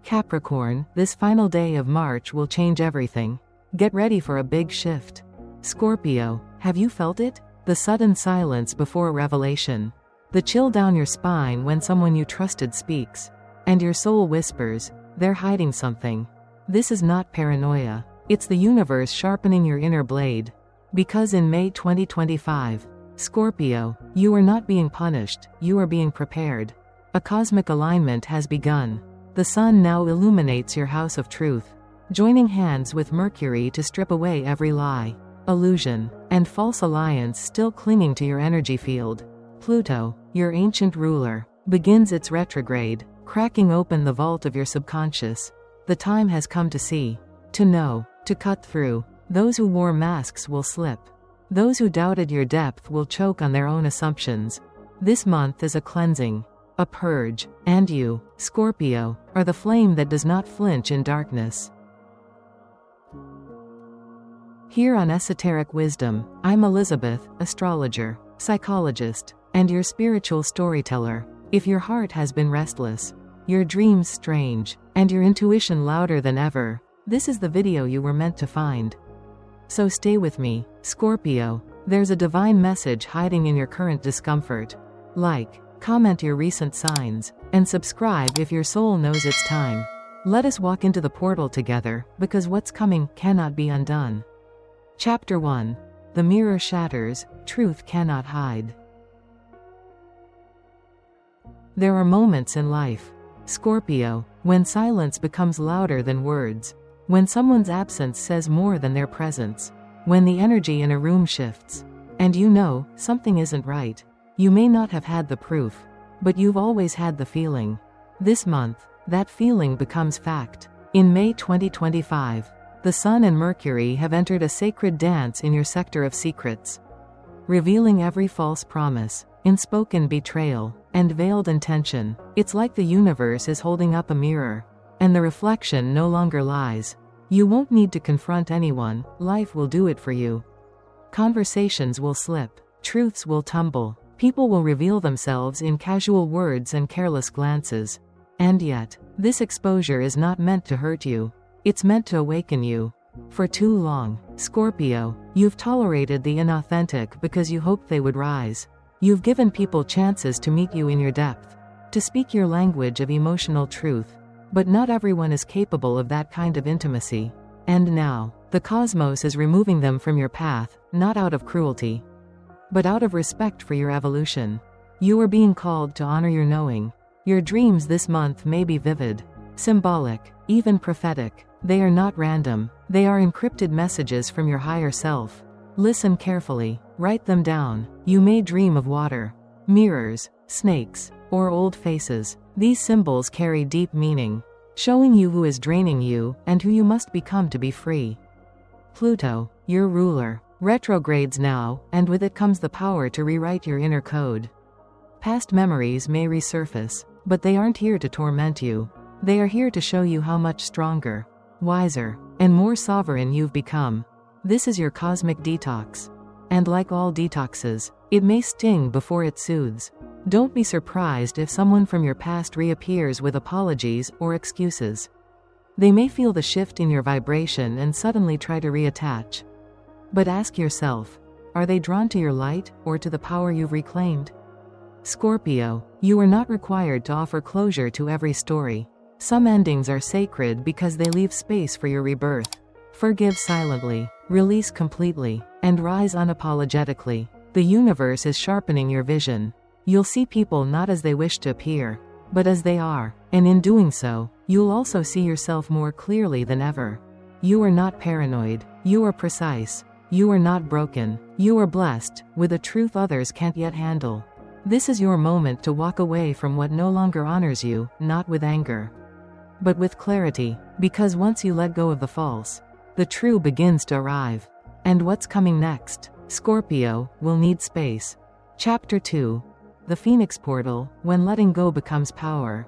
Capricorn, this final day of March will change everything. Get ready for a big shift. Scorpio, have you felt it? The sudden silence before revelation. The chill down your spine when someone you trusted speaks. And your soul whispers, they're hiding something. This is not paranoia. It's the universe sharpening your inner blade. Because in May 2025, Scorpio, you are not being punished, you are being prepared. A cosmic alignment has begun. The sun now illuminates your house of truth, joining hands with Mercury to strip away every lie, illusion, and false alliance still clinging to your energy field. Pluto, your ancient ruler, begins its retrograde, cracking open the vault of your subconscious. The time has come to see, to know, to cut through. Those who wore masks will slip. Those who doubted your depth will choke on their own assumptions. This month is a cleansing, a purge, and you, Scorpio, are the flame that does not flinch in darkness. Here on Esoteric Wisdom, I'm Elizabeth, astrologer, psychologist, and your spiritual storyteller. If your heart has been restless, your dreams strange, and your intuition louder than ever, this is the video you were meant to find. So stay with me, Scorpio. There's a divine message hiding in your current discomfort. Like, comment your recent signs, and subscribe if your soul knows it's time. Let us walk into the portal together, because what's coming cannot be undone. Chapter 1. The mirror shatters, truth cannot hide. There are moments in life, Scorpio, when silence becomes louder than words, when someone's absence says more than their presence, when the energy in a room shifts, and you know something isn't right. You may not have had the proof, but you've always had the feeling. This month, that feeling becomes fact. In May 2025, the Sun and Mercury have entered a sacred dance in your sector of secrets, revealing every false promise, unspoken betrayal, and veiled intention. It's like the universe is holding up a mirror, and the reflection no longer lies. You won't need to confront anyone, life will do it for you. Conversations will slip, truths will tumble, people will reveal themselves in casual words and careless glances. And yet, this exposure is not meant to hurt you. It's meant to awaken you. For too long, Scorpio, you've tolerated the inauthentic because you hoped they would rise. You've given people chances to meet you in your depth, to speak your language of emotional truth. But not everyone is capable of that kind of intimacy. And now, the cosmos is removing them from your path, not out of cruelty, but out of respect for your evolution. You are being called to honor your knowing. Your dreams this month may be vivid, symbolic, even prophetic. They are not random. They are encrypted messages from your higher self. Listen carefully, write them down. You may dream of water, mirrors, snakes, or old faces. These symbols carry deep meaning, showing you who is draining you and who you must become to be free. Pluto, your ruler, retrogrades now, and with it comes the power to rewrite your inner code. Past memories may resurface, but they aren't here to torment you. They are here to show you how much stronger, wiser, and more sovereign you've become. This is your cosmic detox. And like all detoxes, it may sting before it soothes. Don't be surprised if someone from your past reappears with apologies or excuses. They may feel the shift in your vibration and suddenly try to reattach. But ask yourself, are they drawn to your light or to the power you've reclaimed? Scorpio, you are not required to offer closure to every story. Some endings are sacred because they leave space for your rebirth. Forgive silently, release completely, and rise unapologetically. The universe is sharpening your vision. You'll see people not as they wish to appear, but as they are, and in doing so, you'll also see yourself more clearly than ever. You are not paranoid. You are precise. You are not broken. You are blessed with a truth others can't yet handle. This is your moment to walk away from what no longer honors you, not with anger, but with clarity, because once you let go of the false, the true begins to arrive. And what's coming next, Scorpio, will need space. Chapter 2. The Phoenix Portal, when letting go becomes power.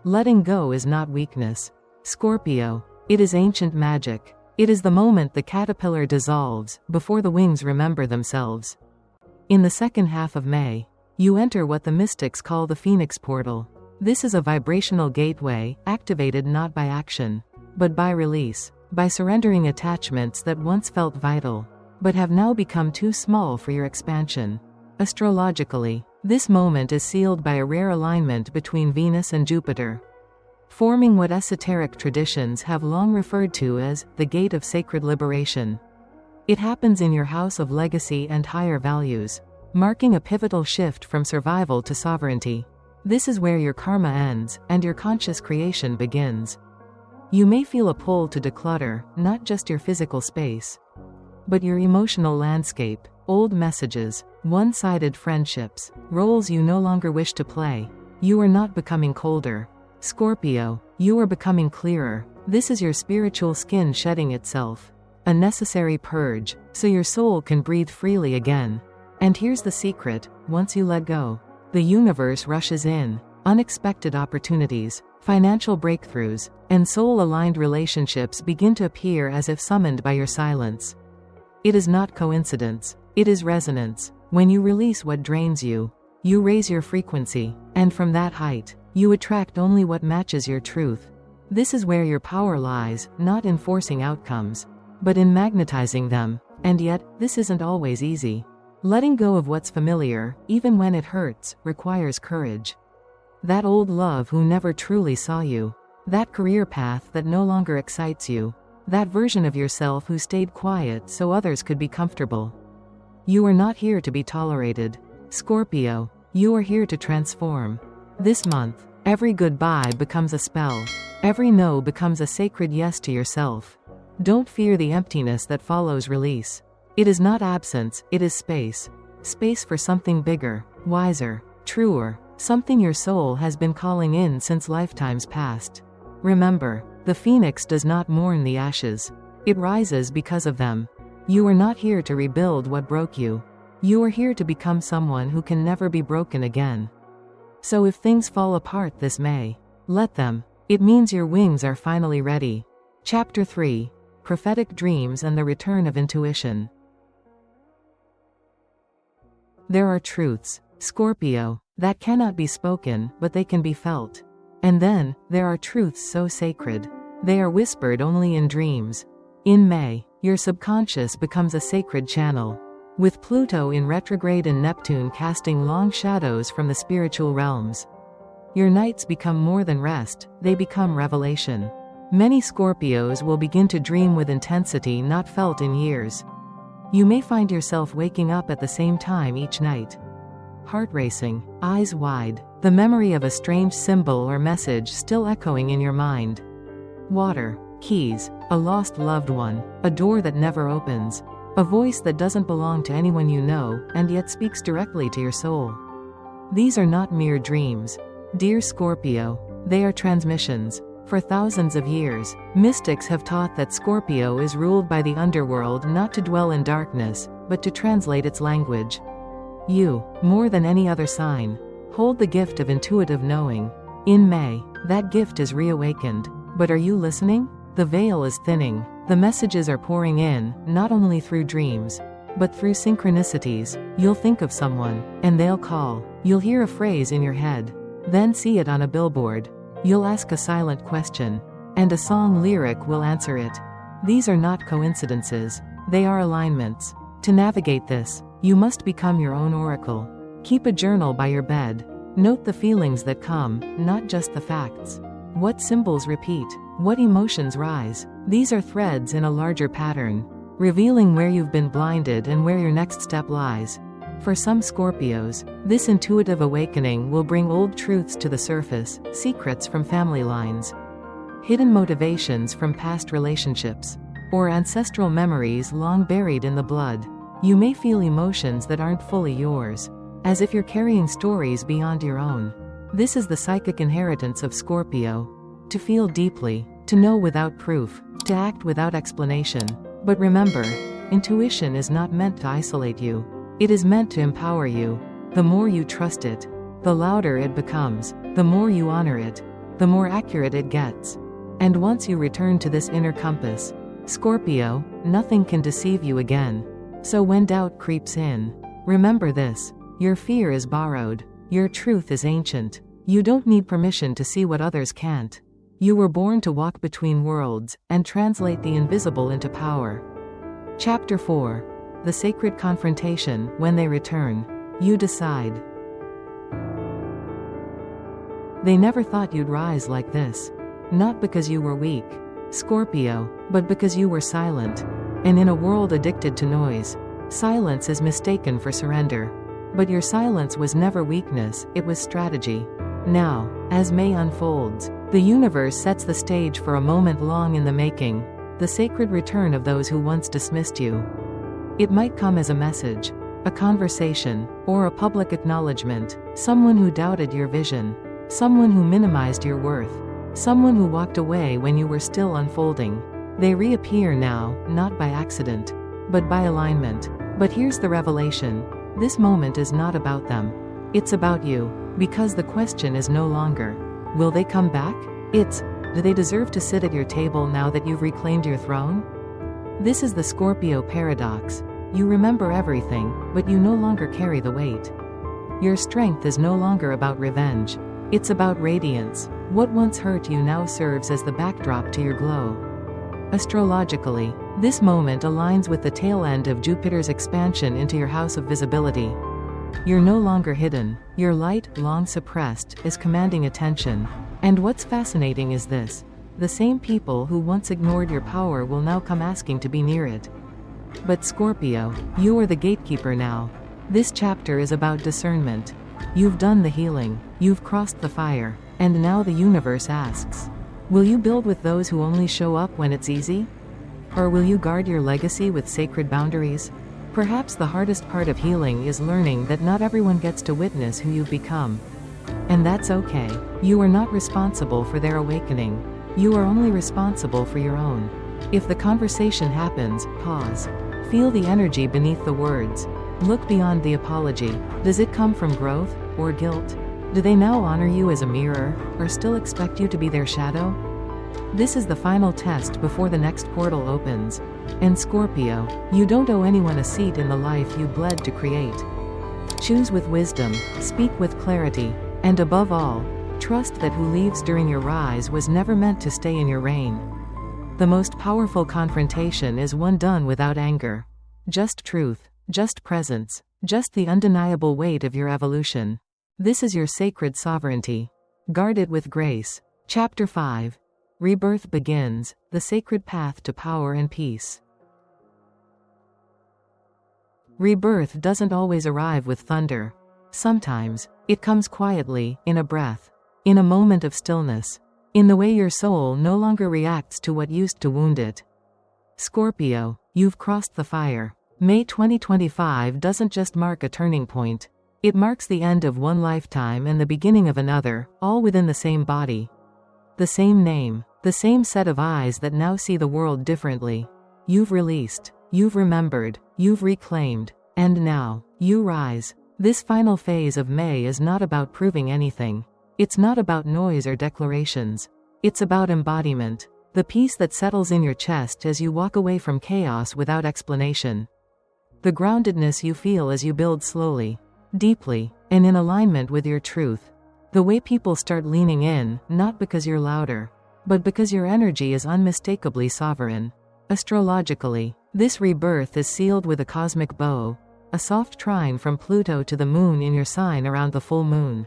Letting go is not weakness, Scorpio. It is ancient magic. It is the moment the caterpillar dissolves, before the wings remember themselves. In the second half of May, you enter what the mystics call the Phoenix Portal. This is a vibrational gateway, activated not by action, but by release, by surrendering attachments that once felt vital, but have now become too small for your expansion. Astrologically, this moment is sealed by a rare alignment between Venus and Jupiter, forming what esoteric traditions have long referred to as the gate of sacred liberation. It happens in your house of legacy and higher values, marking a pivotal shift from survival to sovereignty. This is where your karma ends, and your conscious creation begins. You may feel a pull to declutter, not just your physical space, but your emotional landscape, old messages, one-sided friendships, roles you no longer wish to play. You are not becoming colder, Scorpio, you are becoming clearer. This is your spiritual skin shedding itself. A necessary purge, so your soul can breathe freely again. And here's the secret: once you let go, the universe rushes in. Unexpected opportunities, financial breakthroughs, and soul-aligned relationships begin to appear as if summoned by your silence. It is not coincidence, it is resonance. When you release what drains you, you raise your frequency, and from that height, you attract only what matches your truth. This is where your power lies, not in forcing outcomes, but in magnetizing them. And yet, this isn't always easy. Letting go of what's familiar, even when it hurts, requires courage. That old love who never truly saw you. That career path that no longer excites you. That version of yourself who stayed quiet so others could be comfortable. You are not here to be tolerated, Scorpio. You are here to transform. This month, every goodbye becomes a spell. Every no becomes a sacred yes to yourself. Don't fear the emptiness that follows release. It is not absence, it is space. Space for something bigger, wiser, truer, something your soul has been calling in since lifetimes past. Remember, the phoenix does not mourn the ashes. It rises because of them. You are not here to rebuild what broke you. You are here to become someone who can never be broken again. So if things fall apart this May, let them. It means your wings are finally ready. Chapter 3: Prophetic Dreams and the Return of Intuition. There are truths, Scorpio, that cannot be spoken, but they can be felt. And then, there are truths so sacred, they are whispered only in dreams. In May, your subconscious becomes a sacred channel. With Pluto in retrograde and Neptune casting long shadows from the spiritual realms, your nights become more than rest, they become revelation. Many Scorpios will begin to dream with intensity not felt in years. You may find yourself waking up at the same time each night. Heart racing, eyes wide, the memory of a strange symbol or message still echoing in your mind. Water, keys, a lost loved one, a door that never opens, a voice that doesn't belong to anyone you know, and yet speaks directly to your soul. These are not mere dreams, dear Scorpio, they are transmissions. For thousands of years, mystics have taught that Scorpio is ruled by the underworld not to dwell in darkness, but to translate its language. You, more than any other sign, hold the gift of intuitive knowing. In May, that gift is reawakened. But are you listening? The veil is thinning. The messages are pouring in, not only through dreams, but through synchronicities. You'll think of someone, and they'll call. You'll hear a phrase in your head, then see it on a billboard. You'll ask a silent question, and a song lyric will answer it. These are not coincidences, they are alignments. To navigate this, you must become your own oracle. Keep a journal by your bed. Note the feelings that come, not just the facts. What symbols repeat? What emotions rise? These are threads in a larger pattern, revealing where you've been blinded and where your next step lies. For some Scorpios, this intuitive awakening will bring old truths to the surface, secrets from family lines, hidden motivations from past relationships, or ancestral memories long buried in the blood. You may feel emotions that aren't fully yours, as if you're carrying stories beyond your own. This is the psychic inheritance of Scorpio. To feel deeply, to know without proof, to act without explanation. But remember, intuition is not meant to isolate you. It is meant to empower you. The more you trust it, the louder it becomes. The more you honor it, the more accurate it gets. And once you return to this inner compass, Scorpio, nothing can deceive you again. So when doubt creeps in, remember this: your fear is borrowed, your truth is ancient. You don't need permission to see what others can't. You were born to walk between worlds and translate the invisible into power. Chapter 4. The Sacred Confrontation. When they return, you decide. They never thought you'd rise like this. Not because you were weak, Scorpio, but because you were silent. And in a world addicted to noise, silence is mistaken for surrender. But your silence was never weakness, it was strategy. Now, as May unfolds, the universe sets the stage for a moment long in the making, the sacred return of those who once dismissed you. It might come as a message, a conversation, or a public acknowledgement, someone who doubted your vision, someone who minimized your worth, someone who walked away when you were still unfolding. They reappear now, not by accident, but by alignment. But here's the revelation. This moment is not about them. It's about you, because the question is no longer, will they come back? It's, do they deserve to sit at your table now that you've reclaimed your throne? This is the Scorpio paradox. You remember everything, but you no longer carry the weight. Your strength is no longer about revenge. It's about radiance. What once hurt you now serves as the backdrop to your glow. Astrologically, this moment aligns with the tail end of Jupiter's expansion into your house of visibility. You're no longer hidden. Your light, long suppressed, is commanding attention. And what's fascinating is this. The same people who once ignored your power will now come asking to be near it. But Scorpio, you are the gatekeeper now. This chapter is about discernment. You've done the healing, you've crossed the fire, and now the universe asks, will you build with those who only show up when it's easy? Or will you guard your legacy with sacred boundaries? Perhaps the hardest part of healing is learning that not everyone gets to witness who you've become. And that's okay. You are not responsible for their awakening. You are only responsible for your own. If the conversation happens, pause. Feel the energy beneath the words. Look beyond the apology. Does it come from growth or guilt? Do they now honor you as a mirror, or still expect you to be their shadow? This is the final test before the next portal opens. And Scorpio, you don't owe anyone a seat in the life you bled to create. Choose with wisdom, speak with clarity, and above all, trust that who leaves during your rise was never meant to stay in your reign. The most powerful confrontation is one done without anger. Just truth, just presence, just the undeniable weight of your evolution. This is your sacred sovereignty. Guard it with grace. Chapter 5. Rebirth begins, the sacred path to power and peace. Rebirth doesn't always arrive with thunder. Sometimes, it comes quietly, in a breath, in a moment of stillness, in the way your soul no longer reacts to what used to wound it. Scorpio, you've crossed the fire. May 2025 doesn't just mark a turning point. It marks the end of one lifetime and the beginning of another, all within the same body. The same name, the same set of eyes that now see the world differently. You've released, you've remembered, you've reclaimed, and now, you rise. This final phase of May is not about proving anything. It's not about noise or declarations. It's about embodiment. The peace that settles in your chest as you walk away from chaos without explanation. The groundedness you feel as you build slowly, deeply, and in alignment with your truth. The way people start leaning in, not because you're louder, but because your energy is unmistakably sovereign. Astrologically, this rebirth is sealed with a cosmic bow, a soft trine from Pluto to the moon in your sign around the full moon,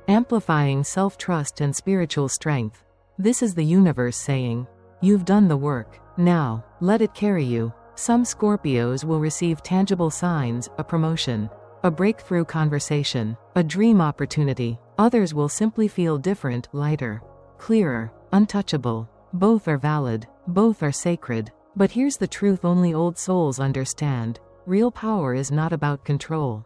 amplifying self-trust and spiritual strength. This is the universe saying, you've done the work. Now, let it carry you. Some Scorpios will receive tangible signs, a promotion, a breakthrough conversation, a dream opportunity. Others will simply feel different, lighter, clearer, untouchable. Both are valid. Both are sacred. But here's the truth only old souls understand. Real power is not about control.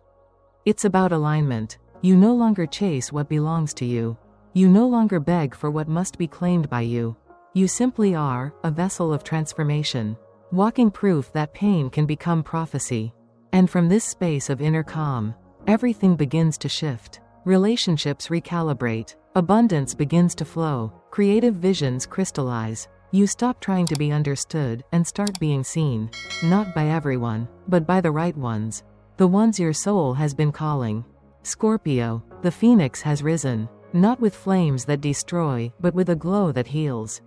It's about alignment. You no longer chase what belongs to you. You no longer beg for what must be claimed by you. You simply are, a vessel of transformation, walking proof that pain can become prophecy. And from this space of inner calm, everything begins to shift. Relationships recalibrate. Abundance begins to flow. Creative visions crystallize. You stop trying to be understood and start being seen. Not by everyone, but by the right ones. The ones your soul has been calling. Scorpio, the phoenix has risen. Not with flames that destroy, but with a glow that heals.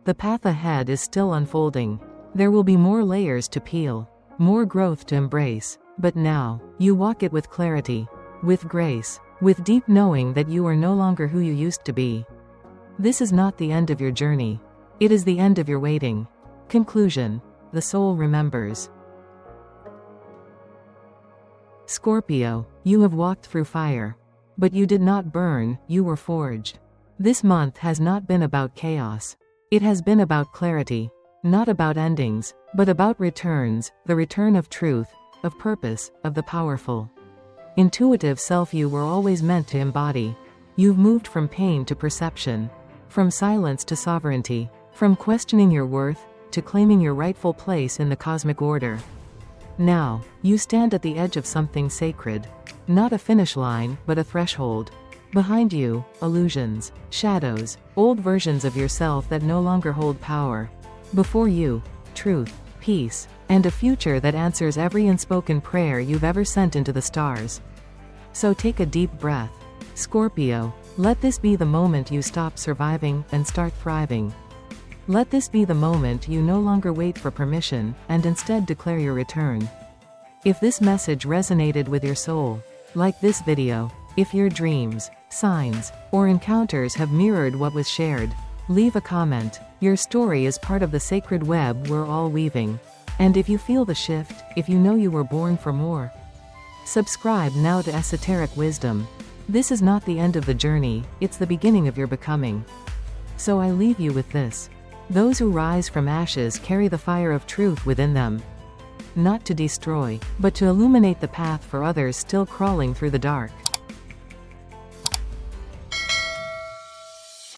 The path ahead is still unfolding. There will be more layers to peel, more growth to embrace, but now, you walk it with clarity, with grace, with deep knowing that you are no longer who you used to be. This is not the end of your journey. It is the end of your waiting. Conclusion. The soul remembers. Scorpio, you have walked through fire. But you did not burn, you were forged. This month has not been about chaos. It has been about clarity. Not about endings, but about returns, the return of truth, of purpose, of the powerful. Intuitive self you were always meant to embody. You've moved from pain to perception, from silence to sovereignty, from questioning your worth, to claiming your rightful place in the cosmic order. Now, you stand at the edge of something sacred. Not a finish line, but a threshold. Behind you, illusions, shadows, old versions of yourself that no longer hold power. Before you, truth, peace, and a future that answers every unspoken prayer you've ever sent into the stars. So take a deep breath. Scorpio, let this be the moment you stop surviving and start thriving. Let this be the moment you no longer wait for permission, and instead declare your return. If this message resonated with your soul, like this video, if your dreams, signs, or encounters have mirrored what was shared, leave a comment. Your story is part of the sacred web we're all weaving. And if you feel the shift, if you know you were born for more, subscribe now to Esoteric Wisdom. This is not the end of the journey, it's the beginning of your becoming. So I leave you with this. Those who rise from ashes carry the fire of truth within them. Not to destroy, but to illuminate the path for others still crawling through the dark.